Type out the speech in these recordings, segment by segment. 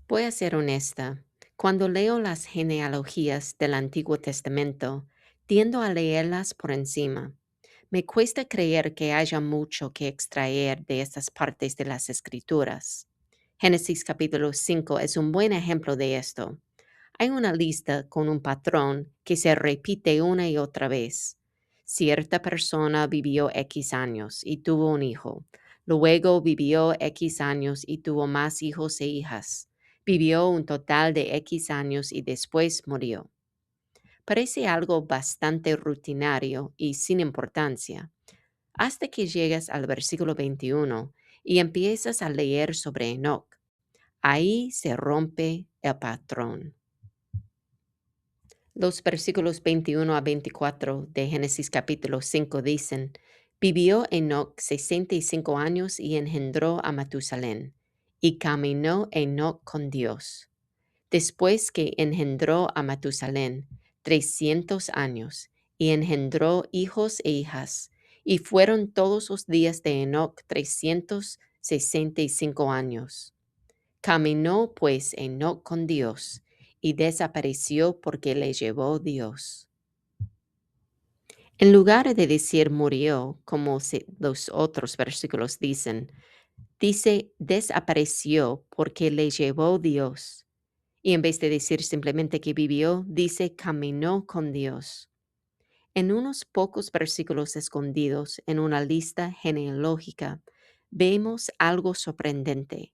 Voy a ser honesta. Cuando leo las genealogías del Antiguo Testamento, tiendo a leerlas por encima. Me cuesta creer que haya mucho que extraer de estas partes de las Escrituras. Génesis capítulo 5 es un buen ejemplo de esto. Hay una lista con un patrón que se repite una y otra vez. Cierta persona vivió X años y tuvo un hijo. Luego vivió X años y tuvo más hijos e hijas. Vivió un total de X años y después murió. Parece algo bastante rutinario y sin importancia, hasta que llegas al versículo 21 y empiezas a leer sobre Enoc. Ahí se rompe el patrón. Los versículos 21 a 24 de Génesis capítulo 5 dicen, vivió Enoc 65 años y engendró a Matusalén, y caminó Enoc con Dios. Después que engendró a Matusalén 300 años, y engendró hijos e hijas, y fueron todos los días de Enoc 365 años. Caminó pues Enoc con Dios, y desapareció porque le llevó Dios. En lugar de decir murió, como los otros versículos dicen, dice desapareció porque le llevó Dios. Y en vez de decir simplemente que vivió, dice caminó con Dios. En unos pocos versículos escondidos en una lista genealógica, vemos algo sorprendente.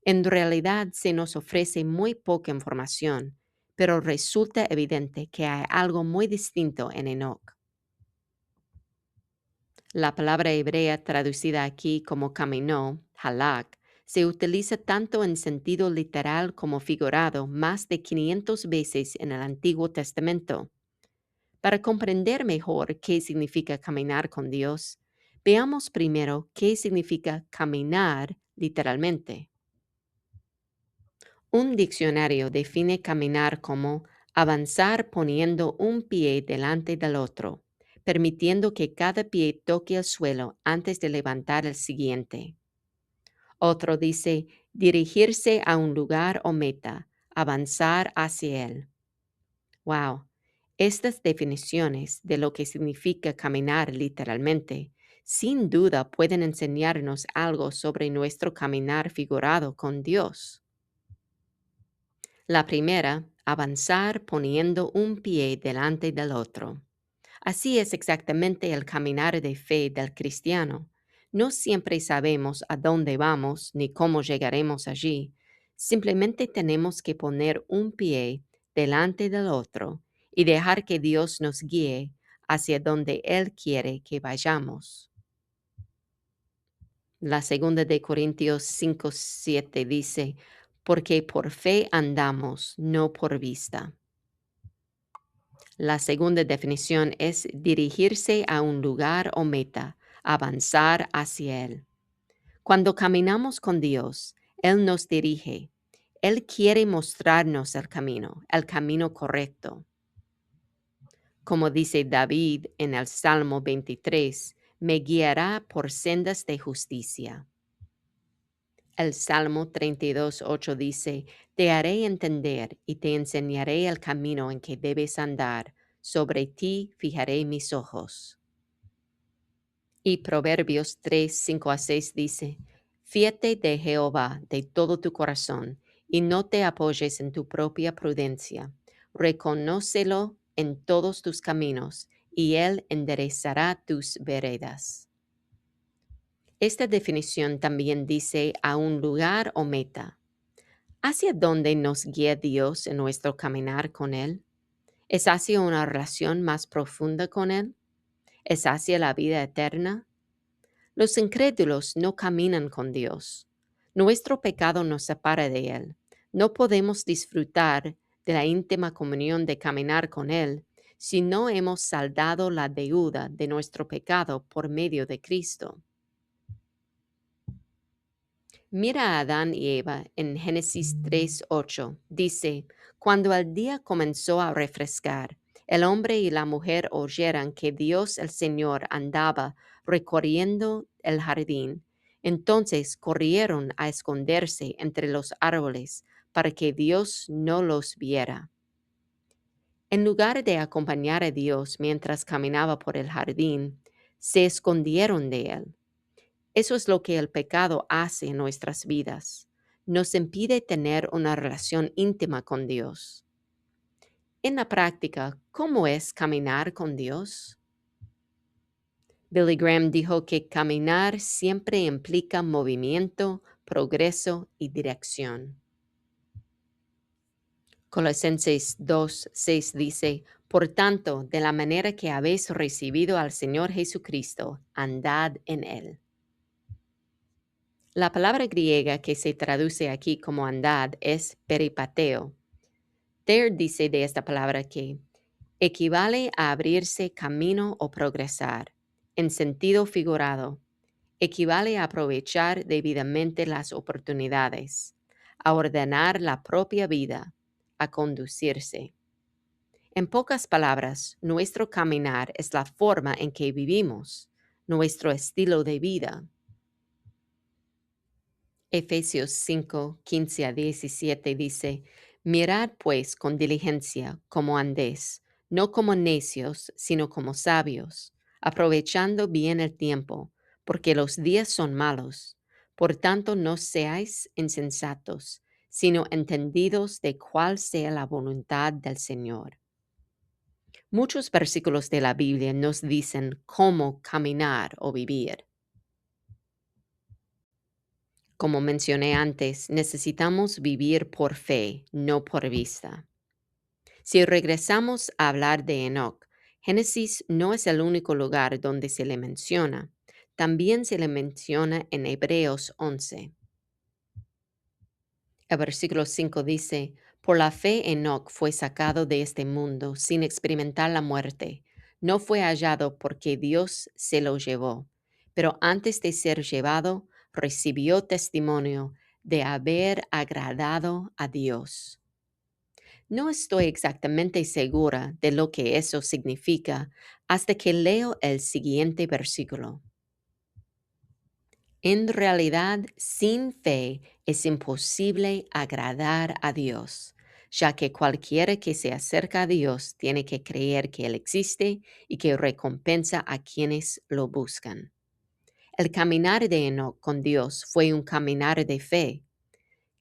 En realidad se nos ofrece muy poca información, pero resulta evidente que hay algo muy distinto en Enoc. La palabra hebrea traducida aquí como caminó, halak, se utiliza tanto en sentido literal como figurado más de 500 veces en el Antiguo Testamento. Para comprender mejor qué significa caminar con Dios, veamos primero qué significa caminar literalmente. Un diccionario define caminar como avanzar poniendo un pie delante del otro, permitiendo que cada pie toque el suelo antes de levantar el siguiente. Otro dice dirigirse a un lugar o meta, avanzar hacia él. Wow, estas definiciones de lo que significa caminar literalmente, sin duda pueden enseñarnos algo sobre nuestro caminar figurado con Dios. La primera, avanzar poniendo un pie delante del otro. Así es exactamente el caminar de fe del cristiano. No siempre sabemos a dónde vamos ni cómo llegaremos allí. Simplemente tenemos que poner un pie delante del otro y dejar que Dios nos guíe hacia donde Él quiere que vayamos. La segunda de Corintios 5:7 dice, porque por fe andamos, no por vista. La segunda definición es dirigirse a un lugar o meta, avanzar hacia él. Cuando caminamos con Dios, Él nos dirige. Él quiere mostrarnos el camino correcto. Como dice David en el Salmo 23, me guiará por sendas de justicia. El Salmo 32:8 dice, te haré entender y te enseñaré el camino en que debes andar. Sobre ti fijaré mis ojos. Y Proverbios 3:5-6 dice, fíate de Jehová de todo tu corazón y no te apoyes en tu propia prudencia. Reconócelo en todos tus caminos y él enderezará tus veredas. Esta definición también dice a un lugar o meta. ¿Hacia dónde nos guía Dios en nuestro caminar con Él? ¿Es hacia una relación más profunda con Él? ¿Es hacia la vida eterna? Los incrédulos no caminan con Dios. Nuestro pecado nos separa de Él. No podemos disfrutar de la íntima comunión de caminar con Él si no hemos saldado la deuda de nuestro pecado por medio de Cristo. Mira a Adán y Eva en Génesis 3:8. Dice, cuando el día comenzó a refrescar, el hombre y la mujer oyeran que Dios el Señor andaba recorriendo el jardín, entonces corrieron a esconderse entre los árboles para que Dios no los viera. En lugar de acompañar a Dios mientras caminaba por el jardín, se escondieron de él. Eso es lo que el pecado hace en nuestras vidas. Nos impide tener una relación íntima con Dios. En la práctica, ¿cómo es caminar con Dios? Billy Graham dijo que caminar siempre implica movimiento, progreso y dirección. Colosenses 2:6 dice, por tanto, de la manera que habéis recibido al Señor Jesucristo, andad en él. La palabra griega que se traduce aquí como andad es peripateo. Thayer dice de esta palabra que equivale a abrirse camino o progresar. En sentido figurado, equivale a aprovechar debidamente las oportunidades, a ordenar la propia vida, a conducirse. En pocas palabras, nuestro caminar es la forma en que vivimos, nuestro estilo de vida. Efesios 5:15-17 dice, mirad pues con diligencia cómo andéis, no como necios, sino como sabios, aprovechando bien el tiempo, porque los días son malos. Por tanto, no seáis insensatos, sino entendidos de cuál sea la voluntad del Señor. Muchos versículos de la Biblia nos dicen cómo caminar o vivir. Como mencioné antes, necesitamos vivir por fe, no por vista. Si regresamos a hablar de Enoc, Génesis no es el único lugar donde se le menciona. También se le menciona en Hebreos 11. El versículo 5 dice, por la fe Enoc fue sacado de este mundo sin experimentar la muerte. No fue hallado porque Dios se lo llevó, pero antes de ser llevado, recibió testimonio de haber agradado a Dios. No estoy exactamente segura de lo que eso significa hasta que leo el siguiente versículo. En realidad, sin fe es imposible agradar a Dios, ya que cualquiera que se acerca a Dios tiene que creer que Él existe y que recompensa a quienes lo buscan. El caminar de Enoc con Dios fue un caminar de fe.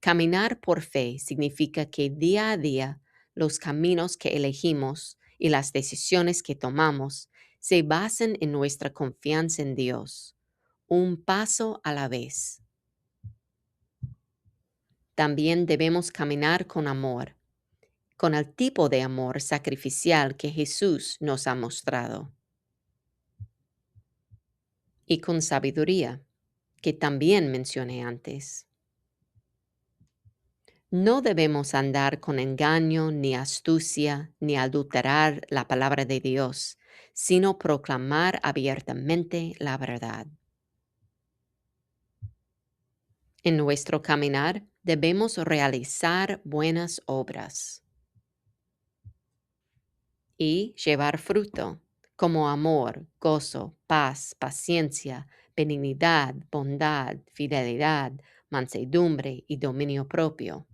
Caminar por fe significa que día a día los caminos que elegimos y las decisiones que tomamos se basan en nuestra confianza en Dios, un paso a la vez. También debemos caminar con amor, con el tipo de amor sacrificial que Jesús nos ha mostrado, y con sabiduría, que también mencioné antes. No debemos andar con engaño, ni astucia, ni adulterar la palabra de Dios, sino proclamar abiertamente la verdad. En nuestro caminar debemos realizar buenas obras y llevar fruto, como amor, gozo, paz, paciencia, benignidad, bondad, fidelidad, mansedumbre y dominio propio.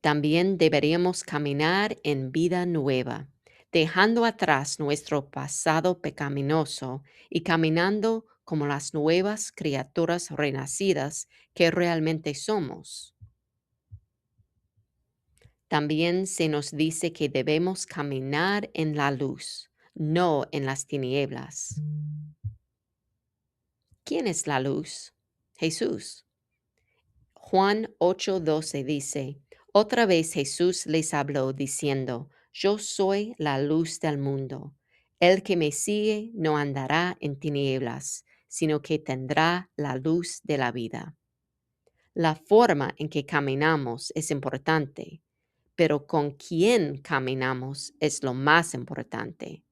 También deberíamos caminar en vida nueva, dejando atrás nuestro pasado pecaminoso y caminando como las nuevas criaturas renacidas que realmente somos. También se nos dice que debemos caminar en la luz, no en las tinieblas. ¿Quién es la luz? Jesús. Juan 8:12 dice, otra vez Jesús les habló diciendo, yo soy la luz del mundo. El que me sigue no andará en tinieblas, sino que tendrá la luz de la vida. La forma en que caminamos es importante, pero con quién caminamos es lo más importante.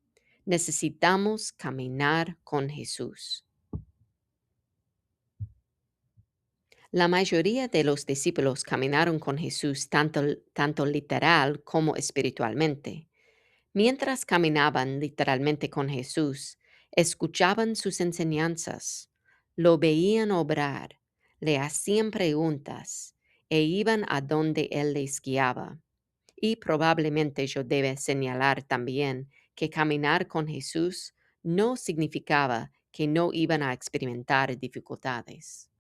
Necesitamos caminar con Jesús. La mayoría de los discípulos caminaron con Jesús tanto literal como espiritualmente. Mientras caminaban literalmente con Jesús, escuchaban sus enseñanzas, lo veían obrar, le hacían preguntas e iban a donde Él les guiaba. Y probablemente yo debe señalar también que caminar con Jesús no significaba que no iban a experimentar dificultades.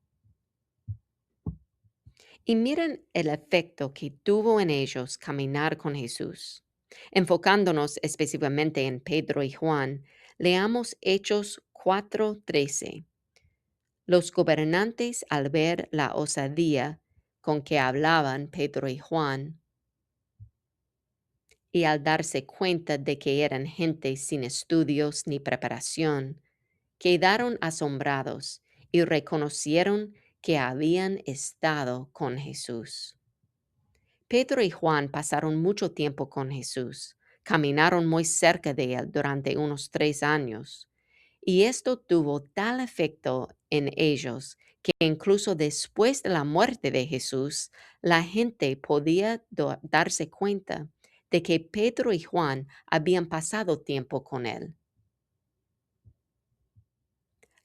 Y miren el efecto que tuvo en ellos caminar con Jesús. Enfocándonos específicamente en Pedro y Juan, leamos Hechos 4:13. Los gobernantes, al ver la osadía con que hablaban Pedro y Juan, y al darse cuenta de que eran gente sin estudios ni preparación, quedaron asombrados y reconocieron que habían estado con Jesús. Pedro y Juan pasaron mucho tiempo con Jesús, caminaron muy cerca de él durante unos 3 años, y esto tuvo tal efecto en ellos que incluso después de la muerte de Jesús, la gente podía darse cuenta de que Pedro y Juan habían pasado tiempo con él.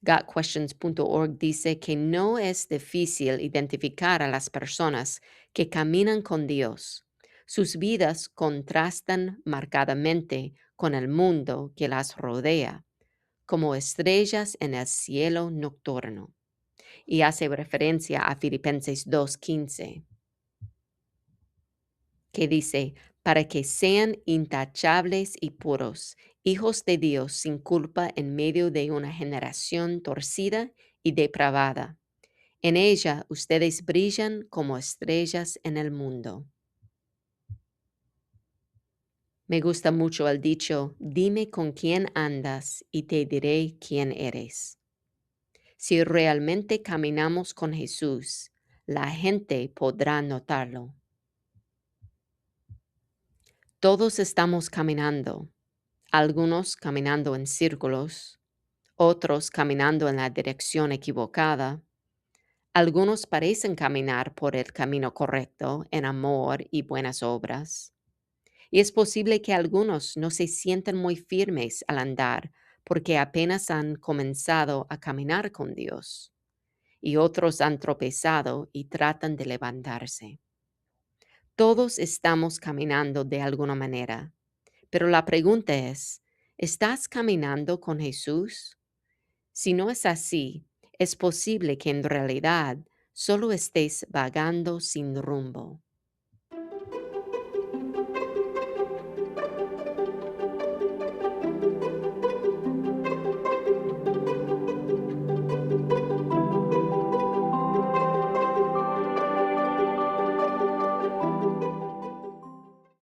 GotQuestions.org dice que no es difícil identificar a las personas que caminan con Dios. Sus vidas contrastan marcadamente con el mundo que las rodea, como estrellas en el cielo nocturno. Y hace referencia a Filipenses 2:15, que dice, para que sean intachables y puros, hijos de Dios sin culpa en medio de una generación torcida y depravada. En ella ustedes brillan como estrellas en el mundo. Me gusta mucho el dicho, dime con quién andas y te diré quién eres. Si realmente caminamos con Jesús, la gente podrá notarlo. Todos estamos caminando, algunos caminando en círculos, otros caminando en la dirección equivocada. Algunos parecen caminar por el camino correcto en amor y buenas obras. Y es posible que algunos no se sientan muy firmes al andar porque apenas han comenzado a caminar con Dios. Y otros han tropezado y tratan de levantarse. Todos estamos caminando de alguna manera, pero la pregunta es, ¿estás caminando con Jesús? Si no es así, es posible que en realidad solo estés vagando sin rumbo.